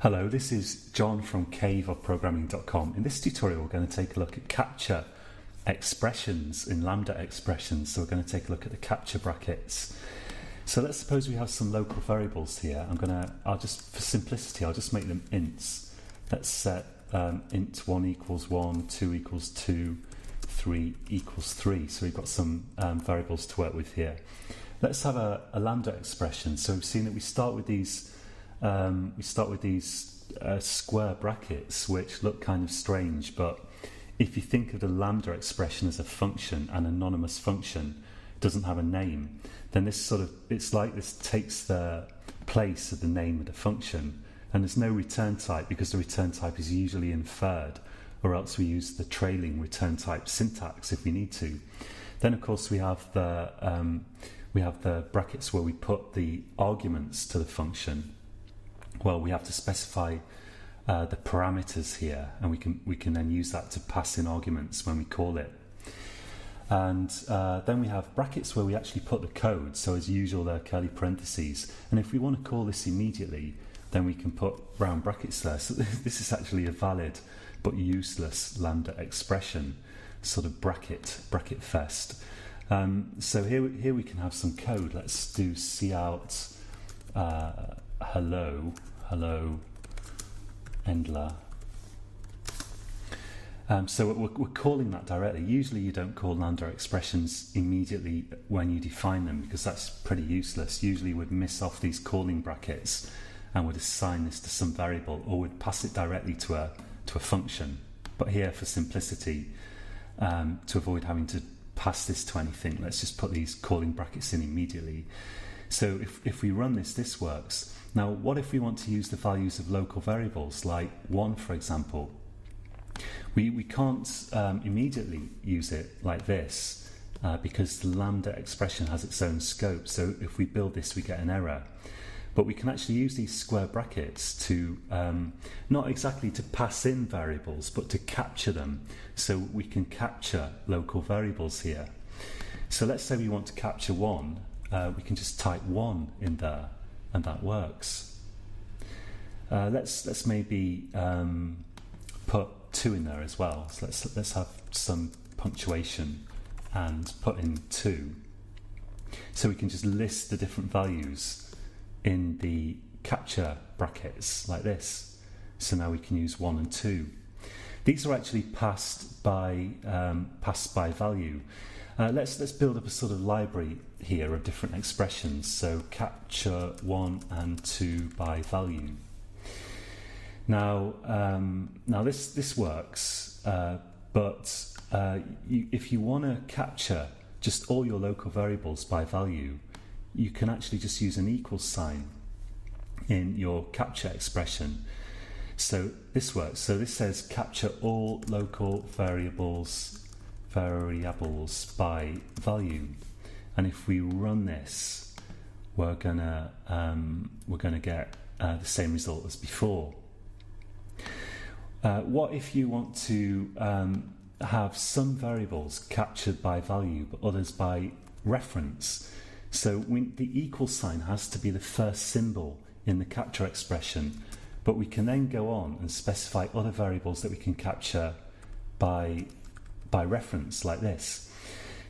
Hello, this is John from caveofprogramming.com. In this tutorial we're going to take a look at capture expressions in lambda expressions. So we're going to take a look at the capture brackets. So let's suppose we have some local variables here. I'll just, for simplicity, I'll just make them ints. Let's set int 1 equals 1, 2 equals 2, 3 equals 3. So we've got some variables to work with here. Let's have a lambda expression. So we've seen that we start with these square brackets, which look kind of strange, but if you think of the lambda expression as a function, an anonymous function, doesn't have a name, then it's like this takes the place of the name of the function, and there's no return type because the return type is usually inferred, or else we use the trailing return type syntax if we need to. Then of course we have the brackets where we put the arguments to the function. Well, we have to specify the parameters here, and we can then use that to pass in arguments when we call it. And then we have brackets where we actually put the code. So as usual, there are curly parentheses. And if we want to call this immediately, then we can put round brackets there. So this is actually a valid but useless lambda expression, sort of bracket fest. So here we can have some code. Let's do cout hello endler. So we're calling that directly. Usually you don't call lambda expressions immediately when you define them, because that's pretty useless. Usually we'd miss off these calling brackets and would assign this to some variable, or would pass it directly to a function. But here, for simplicity, to avoid having to pass this to anything, let's just put these calling brackets in immediately. So if we run this works. Now, what if we want to use the values of local variables, like 1, for example? We can't immediately use it like this because the lambda expression has its own scope. So if we build this, we get an error. But we can actually use these square brackets to, not exactly to pass in variables, but to capture them. So we can capture local variables here. So let's say we want to capture 1. We can just type 1 in there, and that works. Let's maybe put 2 in there as well. So let's have some punctuation and put in 2. So we can just list the different values in the capture brackets like this. So now we can use 1 and 2. These are actually passed by value. Let's build up a sort of library here of different expressions. So capture 1 and 2 by value. Now this works, but if you want to capture just all your local variables by value, you can actually just use an equals sign in your capture expression. So this works. So this says capture all local variables by value, and if we run this, we're gonna get the same result as before. What if you want to have some variables captured by value but others by reference? So the equal sign has to be the first symbol in the capture expression, but we can then go on and specify other variables that we can capture by reference, like this.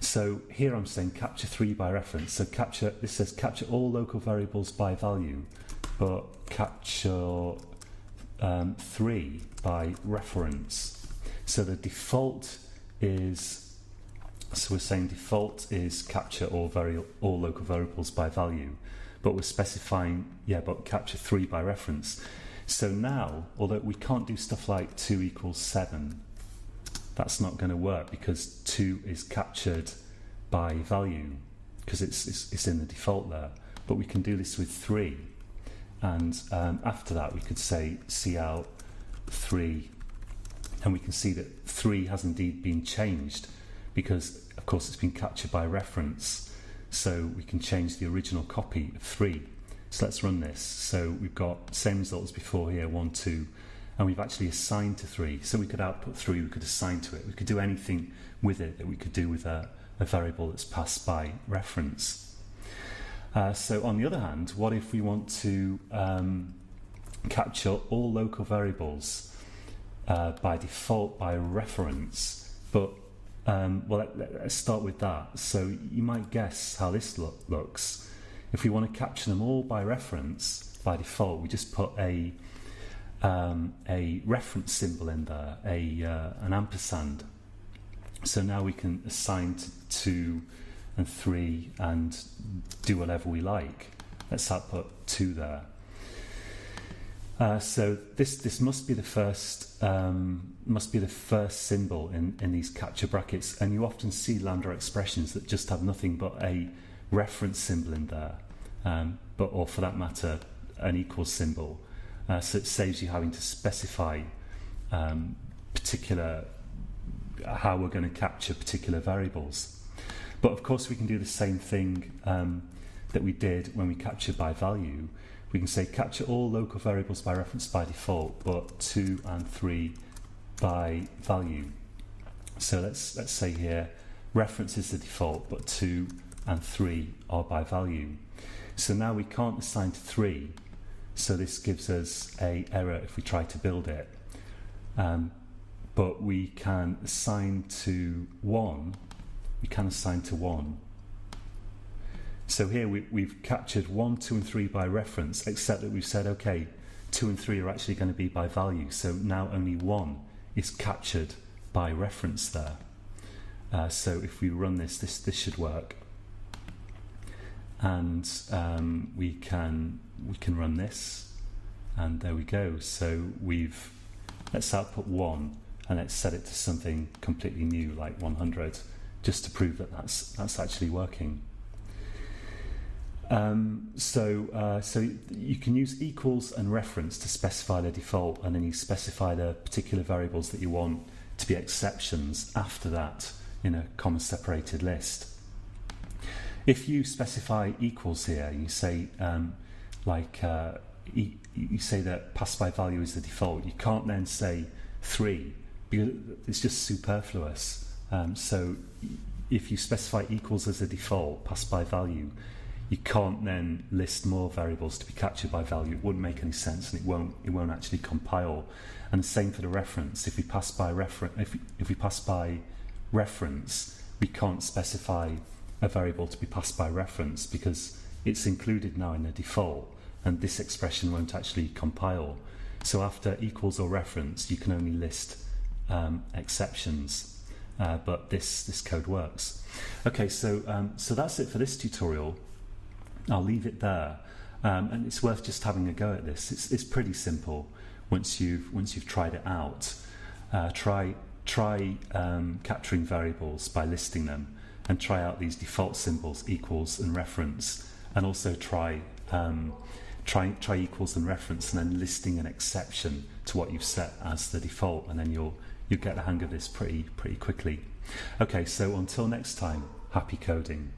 So here I'm saying capture 3 by reference. So this says capture all local variables by value, but capture 3 by reference. So the default is, so we're saying default is capture all local variables by value, but we're specifying, but capture 3 by reference. So now, although we can't do stuff like 2 equals 7, that's not going to work because 2 is captured by value because it's in the default there. But we can do this with 3, and after that we could say cout 3, and we can see that 3 has indeed been changed because of course it's been captured by reference. So we can change the original copy of 3. So let's run this. So we've got the same result as before here, 1, 2. And we've actually assigned to 3. So we could output 3, we could assign to it. We could do anything with it that we could do with a variable that's passed by reference. So on the other hand, what if we want to capture all local variables by default by reference, but let's start with that. So you might guess how this looks. If we want to capture them all by reference by default, we just put a reference symbol in there, an ampersand. So now we can assign to 2 and 3 and do whatever we like. Let's output 2 there. So this must be the first symbol in these capture brackets, and you often see lambda expressions that just have nothing but a reference symbol in there, or for that matter, an equals symbol. So it saves you having to specify how we're going to capture particular variables. But of course we can do the same thing that we did when we captured by value. We can say capture all local variables by reference by default, but 2 and 3 by value. So let's say here reference is the default, but 2 and 3 are by value. So now we can't assign to 3, so this gives us an error if we try to build it. But we can assign to 1. We can assign to 1. So here we've captured 1, 2 and 3 by reference, except that we've said, okay, 2 and 3 are actually going to be by value. So now only 1 is captured by reference there. So if we run this should work. And we can run this, and there we go. So let's output 1, and let's set it to something completely new, like 100, just to prove that that's actually working. So you can use equals and reference to specify the default, and then you specify the particular variables that you want to be exceptions after that in a comma separated list. If you specify equals here, you say you say that pass by value is the default. You can't then say 3 because it's just superfluous. So if you specify equals as a default, pass by value, you can't then list more variables to be captured by value. It wouldn't make any sense, and it won't actually compile. And the same for the reference. If we pass by reference, we can't specify a variable to be passed by reference because it's included now in the default, and this expression won't actually compile. So after equals or reference, you can only list exceptions, but this code works. Okay, so that's it for this tutorial. I'll leave it there, and it's worth just having a go at this. It's pretty simple once you've tried it out. Try capturing variables by listing them, and try out these default symbols, equals and reference, and also try equals and reference, and then listing an exception to what you've set as the default, and then you'll get the hang of this pretty quickly. Okay, so until next time, happy coding.